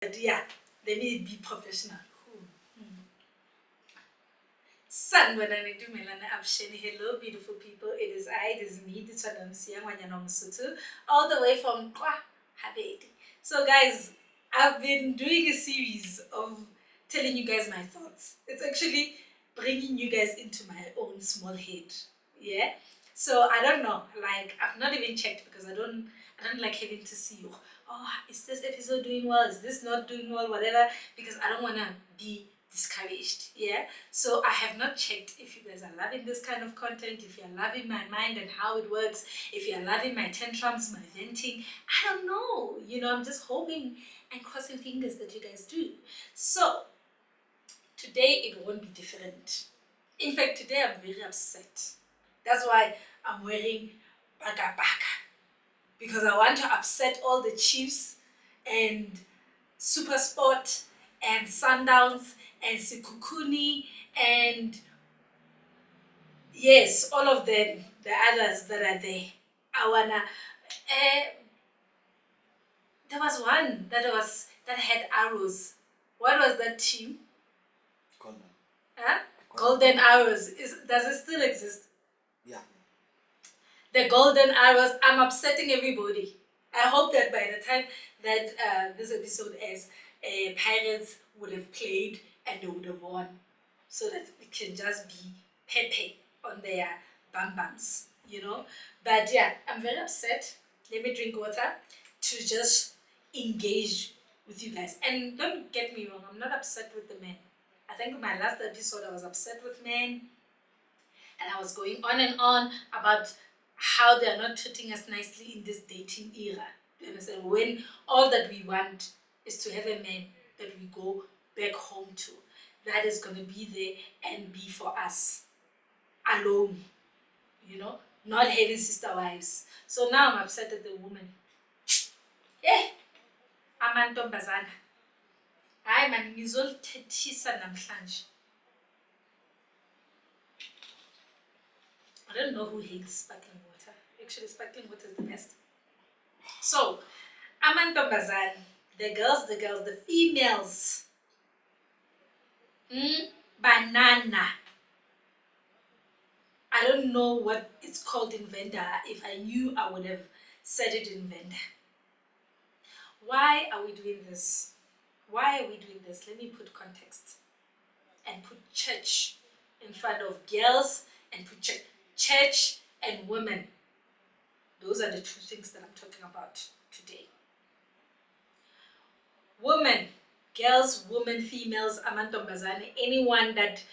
But yeah, let me be professional. Sanibonani Dumelane Absheni. Hello, beautiful people. It is me, Ditshwanelo Mosia, all the way from Kwa Habedi. So, guys, I've been doing a series of telling you guys my thoughts. It's actually bringing you guys into my own small head. Yeah. So I don't know. Like I've not even checked because I don't like having to see. Oh, is this episode doing well? Is this not doing well? Whatever. Because I don't wanna be discouraged. Yeah. So I have not checked if you guys are loving this kind of content, if you're loving my mind and how it works, if you're loving my tantrums, my venting. I don't know. I'm just hoping and crossing fingers that you guys do. So today it won't be different. In fact, today I'm very upset. That's why I'm wearing baka baka. Because I want to upset all the chiefs and Super Sport and Sundowns and Sikukuni and yes, all of them, the others that are there. I wanna. There was one that had arrows. What was that team? Golden. Huh? Golden Arrows. Does it still exist? Yeah. The Golden Arrows. I'm upsetting everybody. I hope that by the time that this episode airs, Pirates would have played and they would have won, so that it can just be Pepe on their bum bums, But yeah, I'm very upset. Let me drink water to just engage with you guys. And don't get me wrong, I'm not upset with the men. I think my last episode I was upset with men and I was going on and on about how they are not treating us nicely in this dating era. You understand? When all that we want is to have a man that we go back home to, that is going to be there and be for us alone, not having sister wives. So now I'm upset at the woman. Yeah, amantombazana. Hayi man, ngizolithethisa namhlanje. I don't know who hates sparkling water. Actually, sparkling water is the best. So, amantombazane, the girls, the females. Banana. I don't know what it's called in Venda. If I knew, I would have said it in Venda. Why are we doing this? Why are we doing this? Let me put context and put church in front of girls and put church and women. Those are the two things that I'm talking about today. Women, girls, women, females, amantombazane, anyone that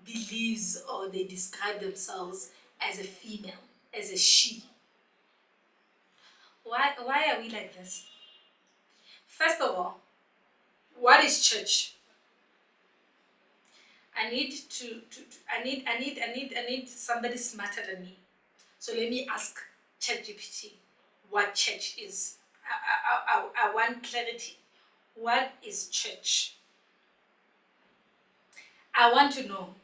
believes or they describe themselves as a female, as a she. Why are we like this? First of all, what is church? I need somebody smarter than me. So let me ask ChatGPT what church is. I want clarity. What is church? I want to know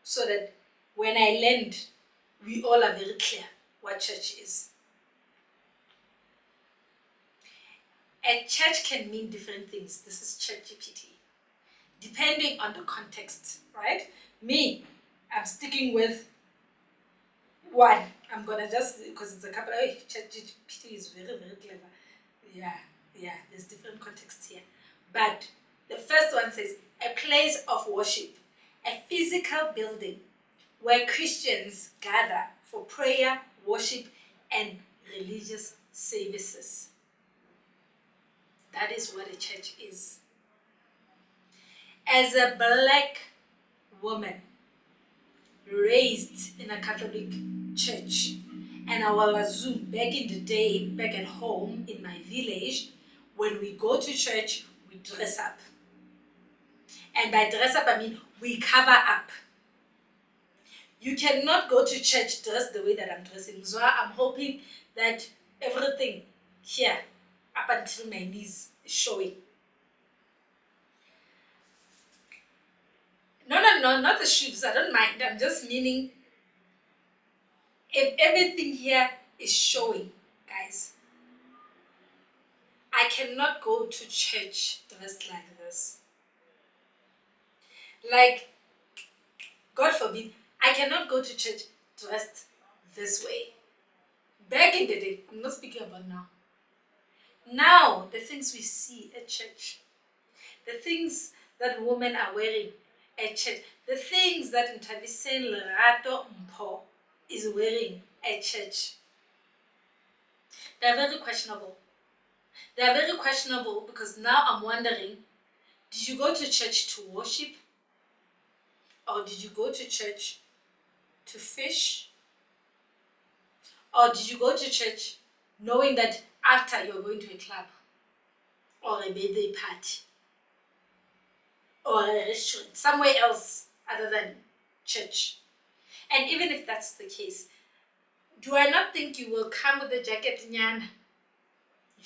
so that when I land, we all are very clear what church is. A church can mean different things. This is ChatGPT. Depending on the context, right? Me, I'm sticking with one. I'm gonna just, because it's a couple of, ChatGPT is very, very clever. Yeah, there's different contexts here. But the first one says, a place of worship, a physical building where Christians gather for prayer, worship, and religious services. That is what a church is. As a black woman raised in a Catholic church, and I will assume back in the day, back at home in my village, when we go to church, we dress up. And by dress up, I mean we cover up. You cannot go to church dressed the way that I'm dressing. So I'm hoping that everything here, up until my knees, is showing. No, not the shoes. I don't mind. I'm just meaning if everything here is showing, guys. cannot go to church dressed like this. Like, God forbid, I cannot go to church dressed this way. Back in the day, I'm not speaking about now. Now, the things we see at church, the things that women are wearing at church, the things that Ntabiseng Lerato Mpho is wearing at church, they are very questionable. They are very questionable because now I'm wondering, did you go to church to worship? Or did you go to church to fish? Or did you go to church knowing that after you're going to a club or a birthday party or a restaurant, somewhere else other than church? And even if that's the case, do I not think you will come with a jacket nyana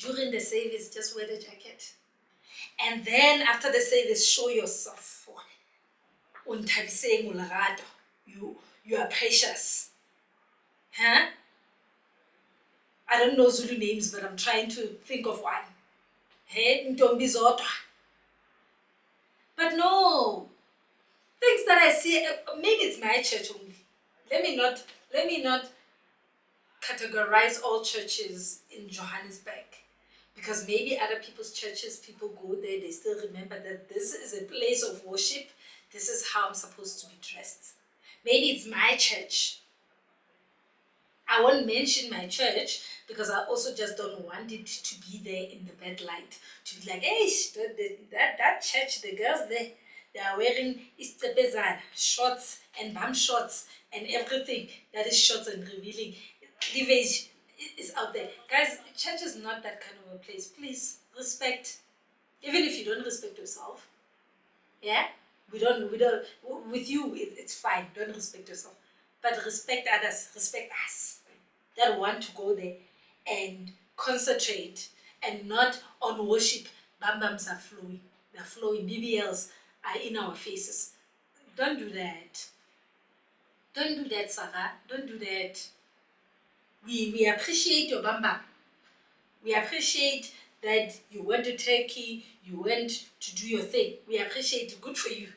during the service? Just wear the jacket. And then after the service, show yourself. Unthabiseng ulerato. You are precious. Huh? I don't know Zulu names, but I'm trying to think of one. Hey, Ntombi Zodwa. But no, things that I see, maybe it's my church only. Let me not categorize all churches in Johannesburg, because maybe other people's churches, people go there, they still remember that this is a place of worship. This is how I'm supposed to be dressed. Maybe it's my church. I won't mention my church because I also just don't want it to be there in the bad light. To be like, hey, that church, the girls there, they are wearing istepezana, shorts and bum shorts and everything that is shorts and revealing. Cleavage is out there. Guys, church is not that kind of a place. Please, respect. Even if you don't respect yourself, yeah? We don't, with you, it's fine. Don't respect yourself. But respect others, respect us that want to go there and concentrate and not on worship. Bam bams are flowing. They're flowing. BBLs are in our faces. Don't do that. Don't do that, Sarah. Don't do that. We appreciate your bam bam. We appreciate that you went to Turkey, you went to do your thing. We appreciate it. Good for you.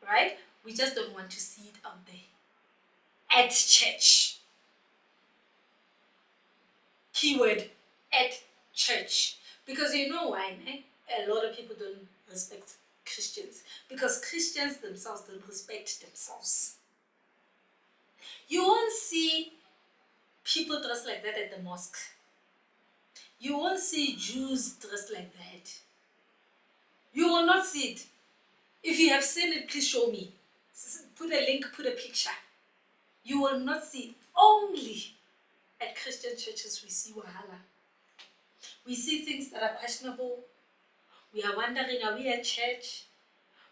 Right? We just don't want to see it out there. At church. Keyword, at church. Because you know why, eh? A lot of people don't respect Christians. Because Christians themselves don't respect themselves. You won't see people dressed like that at the mosque. You won't see Jews dressed like that. You will not see it. If you have seen it, please show me. Put a link, put a picture. You will not see it. Only at Christian churches we see wahala. We see things that are questionable. We are wondering, are we at church?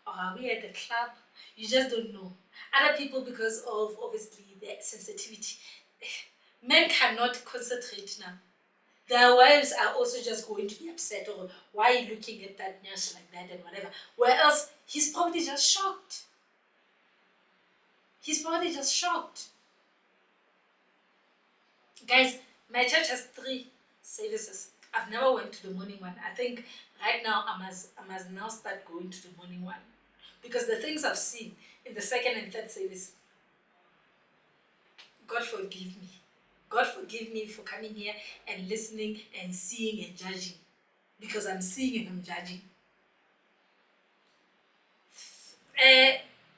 Or are we at the club? You just don't know. Other people, because of obviously their sensitivity, men cannot concentrate now. Their wives are also just going to be upset, or why are you looking at that nurse like that and whatever. Whereas he's probably just shocked. He's probably just shocked. Guys, my church has 3 services. I've never went to the morning one. I think right now I must now start going to the morning one. Because the things I've seen in the 2nd and 3rd service, God forgive me. God forgive me for coming here and listening and seeing and judging. Because I'm seeing and I'm judging.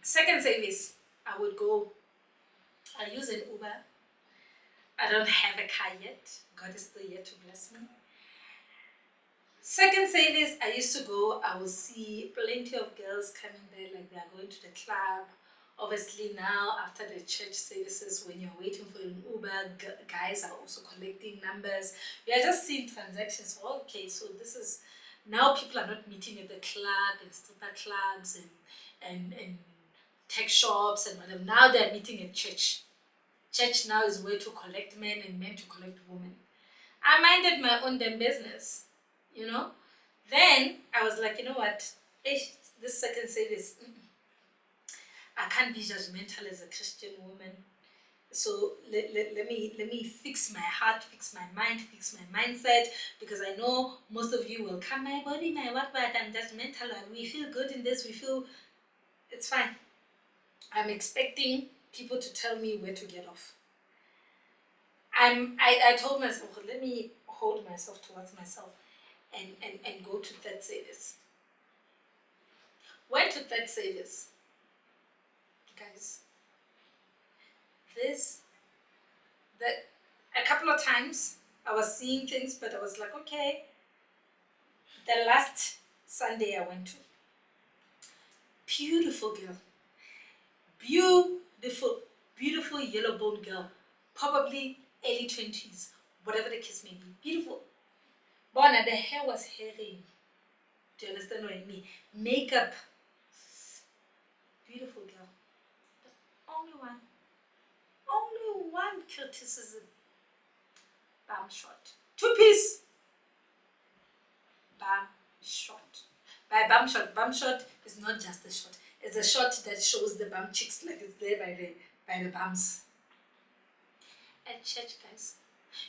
2nd service, I would go, I use an Uber. I don't have a car yet. God is still yet to bless me. 2nd service, I used to go, I will see plenty of girls coming there like they are going to the club. Obviously now, after the church services, when you're waiting for an Uber, guys are also collecting numbers. We are just seeing transactions. Okay, so this is, now people are not meeting at the club and stripper clubs and tech shops and whatever. Now they're meeting at church. Church now is where to collect men and men to collect women. I minded my own damn business, you know. Then I was like, you know what? This 2nd service, I can't be judgmental as a Christian woman. So let me fix my heart, fix my mind, fix my mindset, because I know most of you will come, my body, my what, but I'm judgmental, and we feel good in this, we feel it's fine. I'm expecting people to tell me where to get off. I told myself, let me hold myself towards myself and go to third service. Went to third service, guys. This that a couple of times I was seeing things, but I was like, okay. The last Sunday I went to, beautiful girl, beautiful, beautiful yellow bone girl, probably early 20s, whatever the case may be, beautiful. Bona, the hair was hairy. Do you understand what I mean? Makeup, beautiful girl. But only one criticism. Bam shot. Two piece. Bam shot. By bum shot is not just a shot. It's a shot that shows the bum cheeks, like it's there by the bums. At church, guys.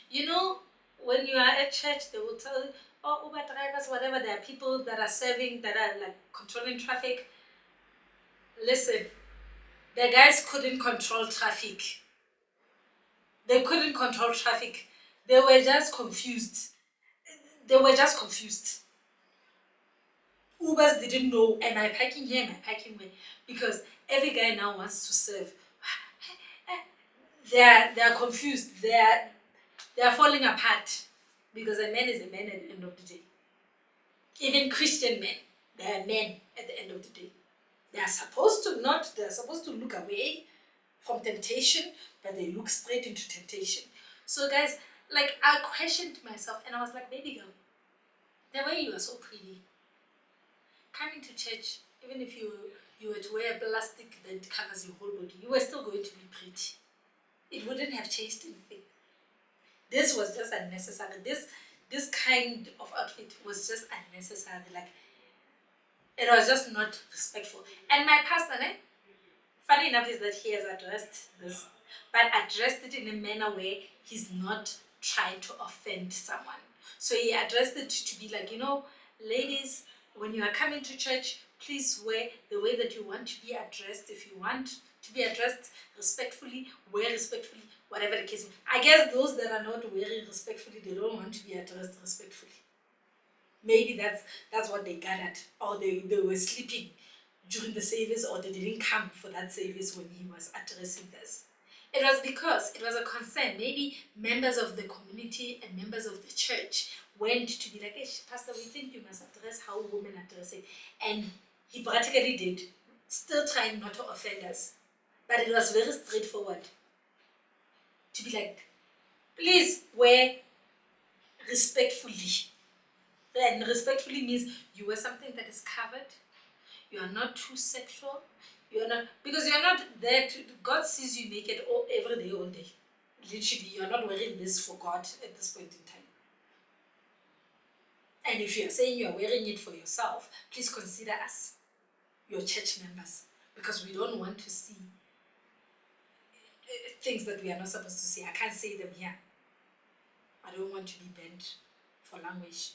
You know, when you are at church, they will tell you, oh, Uber drivers, whatever, there are people that are serving, that are like controlling traffic. Listen, the guys couldn't control traffic. They couldn't control traffic. They were just confused. Ubers didn't know, am I parking here, am I parking where? Because every guy now wants to serve. They're confused. They're falling apart, because a man is a man at the end of the day. Even Christian men, they are men at the end of the day. They're supposed to look away from temptation, but they look straight into temptation. So guys, like, I questioned myself and I was like, baby girl, the way you are so pretty, coming to church, even if you were to wear plastic that covers your whole body, you were still going to be pretty. It wouldn't have changed anything. This was just unnecessary. This kind of outfit was just unnecessary. Like, it was just not respectful. And my pastor, funny enough, is that he has addressed this, but addressed it in a manner where he's not trying to offend someone. So he addressed it to be like, ladies, when you are coming to church, please wear the way that you want to be addressed. If you want to be addressed respectfully, wear respectfully, whatever the case. I guess those that are not wearing respectfully, they don't want to be addressed respectfully. Maybe that's what they gathered, or they were sleeping during the service, or they didn't come for that service when he was addressing this. It was because it was a concern. Maybe members of the community and members of the church went to be like, hey, Pastor, we think you must address how women address it. And he practically did, still trying not to offend us. But it was very straightforward. To be like, please wear respectfully. And respectfully means you wear something that is covered. You are not too sexual. You're not, because you're not there to, God sees you naked every day, all day. Literally, you're not wearing this for God at this point in time. And if you're saying you're wearing it for yourself, please consider us, your church members, because we don't want to see things that we are not supposed to see. I can't say them here. I don't want to be banned for language.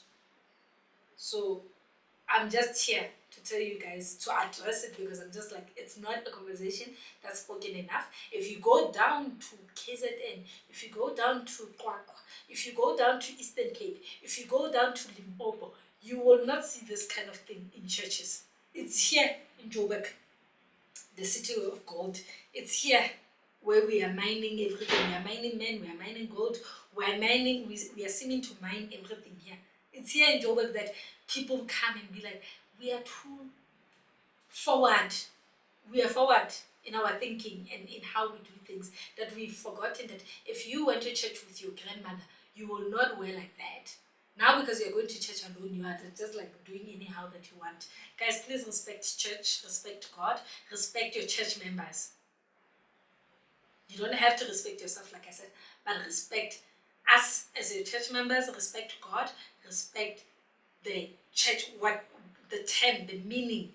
So I'm just here to tell you guys to address it, because I'm just like, it's not a conversation that's spoken enough. If you go down to KZN, if you go down to Kwakwa, if you go down to Eastern Cape, if you go down to Limpopo, you will not see this kind of thing in churches. It's here in Joburg, the city of gold. It's here where we are mining everything. We are mining men, we are mining gold, we are seeming to mine everything here. It's here in Joburg that people come and be like, we are too forward. We are forward in our thinking and in how we do things, that we've forgotten that if you went to church with your grandmother, you will not wear like that. Now, because you're going to church alone, you are just like doing anyhow that you want. Guys, please respect church, respect God, respect your church members. You don't have to respect yourself, like I said, but respect us as your church members, respect God, respect the church, what the term, the meaning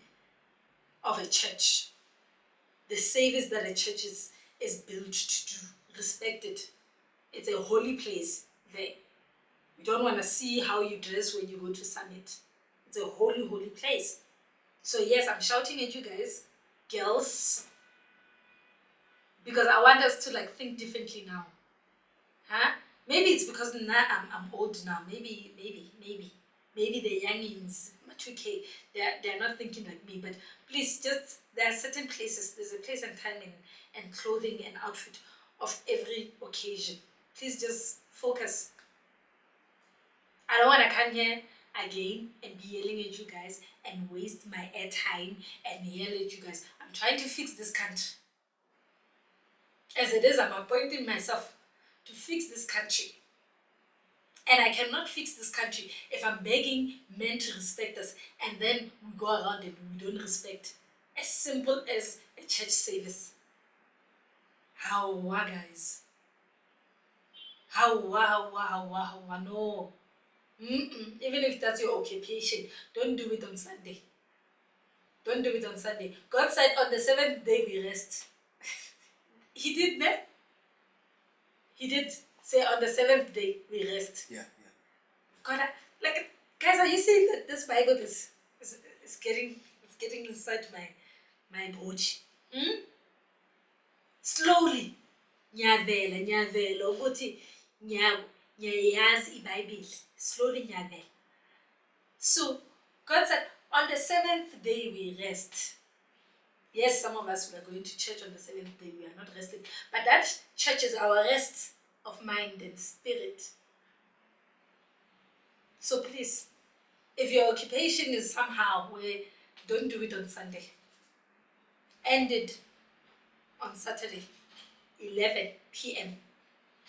of a church, the service that a church is built to do. respect it. It's a holy place there. We don't want to see how you dress when you go to summit. It's a holy, holy place. So yes, I'm shouting at you guys, girls, because I want us to like think differently now. Huh? Maybe it's because now I'm old now. Maybe the youngins, 2K, they're not thinking like me. But please, just there are certain places. There's a place and time and clothing and outfit of every occasion. Please just focus. I don't want to come here again and be yelling at you guys and waste my airtime and yell at you guys. I'm trying to fix this country. As it is, I'm appointing myself to fix this country. And I cannot fix this country if I'm begging men to respect us and then we go around and we don't respect as simple as a church service. How, guys? How, no. Even if that's your occupation, don't do it on Sunday. Don't do it on Sunday. God said on the 7th day we rest. He did that. He did say on the 7th day we rest. Yeah. God, like, guys, are you seeing that this Bible is getting inside my body? Slowly, nyavela ukuthi nyayazi iBhayibheli. Slowly nyavela. So God said on the 7th day we rest. Yes, some of us were going to church on the 7th day. We are not resting, but that church is our rest of mind and spirit. So please, if your occupation is somehow where, don't do it on Sunday. End it on Saturday, 11 p.m.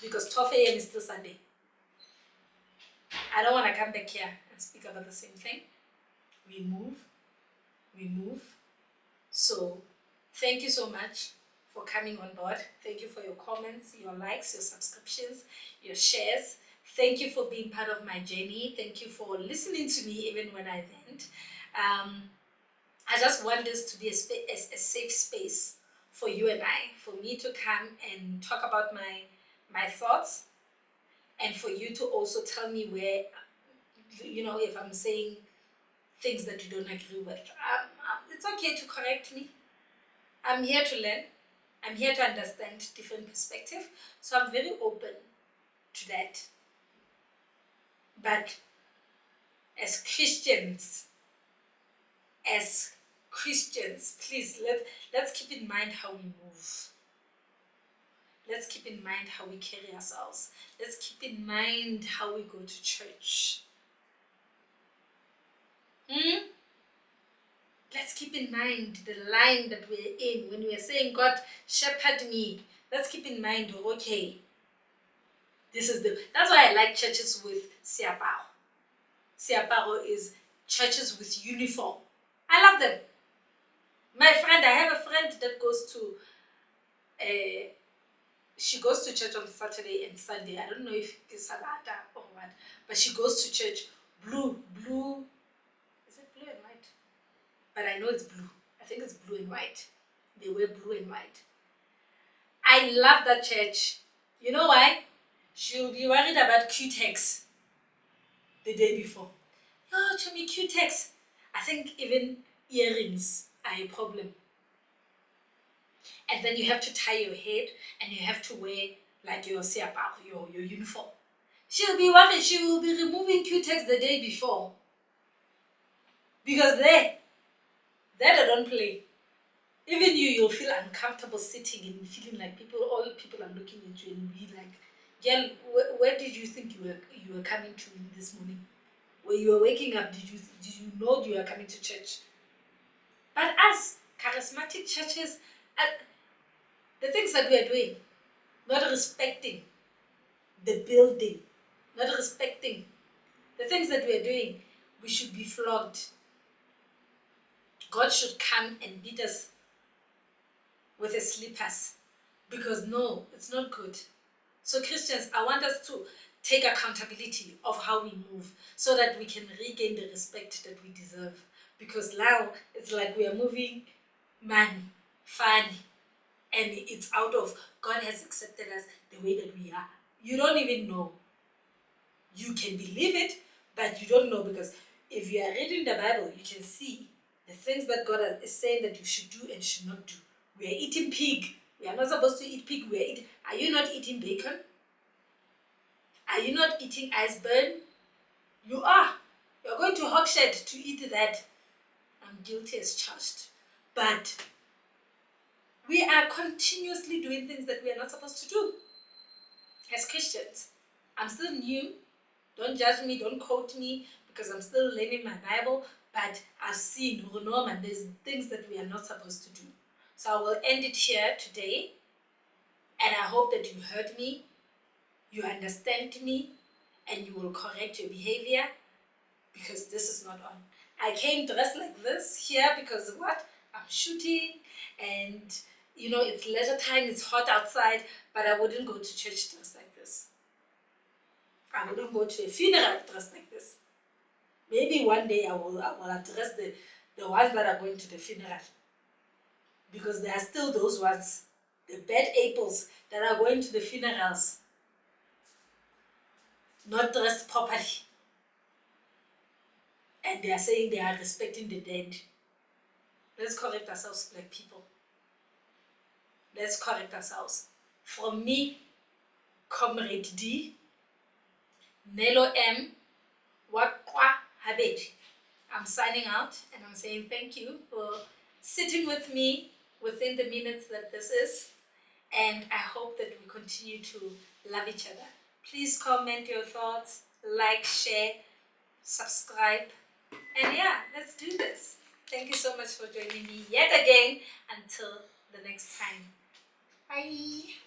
because 12 a.m. is still Sunday. I don't want to come back here and speak about the same thing. We move. So thank you so much for coming on board. Thank you for your comments, your likes, your subscriptions, your shares. Thank you for being part of my journey. Thank you for listening to me even when I vent. I just want this to be a safe space for you and I, for me to come and talk about my thoughts, and for you to also tell me where, if I'm saying things that you don't agree with. It's okay to correct me. I'm here to learn. I'm here to understand different perspectives. So I'm very open to that. But as Christians, please, let's keep in mind how we move. Let's keep in mind how we carry ourselves. Let's keep in mind how we go to church. Let's keep in mind the line that we're in when we're saying, God, shepherd me. Let's keep in mind, okay, that's why I like churches with siaparo. Siaparo is churches with uniform. I love them. I have a friend that goes to, she goes to church on Saturday and Sunday. I don't know if it's Sabata or what, but she goes to church blue. Is it blue and white? But I know it's blue. I think it's blue and white. They wear blue and white. I love that church. You know why? She'll be worried about Q-Tex the day before. Oh, Chummy, Q-Tex. I think even earrings are a problem. And then you have to tie your head and you have to wear like your siaparo, your uniform. She'll be worried. She will be removing Q-Tex the day before. Because that I don't play. Even you'll feel uncomfortable sitting and feeling like all people are looking at you and be like, girl, where did you think you were coming to this morning? When you were waking up, did you know you were coming to church? But as charismatic churches, the things that we are doing, not respecting the building, not respecting the things that we are doing, we should be flogged. God should come and beat us with his slippers, because no, it's not good. So Christians, I want us to take accountability of how we move so that we can regain the respect that we deserve. Because now it's like we are moving fun, and it's out of God has accepted us. the way that we are. You don't even know. You can believe it, but you don't know, because if you are reading the Bible, you can see the things that God is saying that you should do and should not do. We are eating pig. We are not supposed to eat pig. Are you not eating bacon? Are you not eating iceberg? You are. You're going to Hogshed to eat that. I'm guilty as charged. But we are continuously doing things that we are not supposed to do as Christians. I'm still new. Don't judge me, don't quote me, because I'm still learning my Bible, but I've seen, and there's things that we are not supposed to do. So I will end it here today, and I hope that you heard me, you understand me, and you will correct your behavior, because this is not on. I came dressed like this here because what? I'm shooting, and it's leisure time, it's hot outside, but I wouldn't go to church dressed like this. I wouldn't go to a funeral dressed like this. Maybe one day I will address the ones that are going to the funeral. Because there are still those ones, the bad apples that are going to the funerals, not dressed properly. And they are saying they are respecting the dead. Let's correct ourselves, black people. Let's correct ourselves. From me, Comrade D, Nelo M, Wakwa Habet. I'm signing out, and I'm saying thank you for sitting with me within the minutes that this is, and I hope that we continue to love each other. Please comment your thoughts, like, share, subscribe, and yeah, let's do this. Thank you so much for joining me yet again. Until the next time. Bye.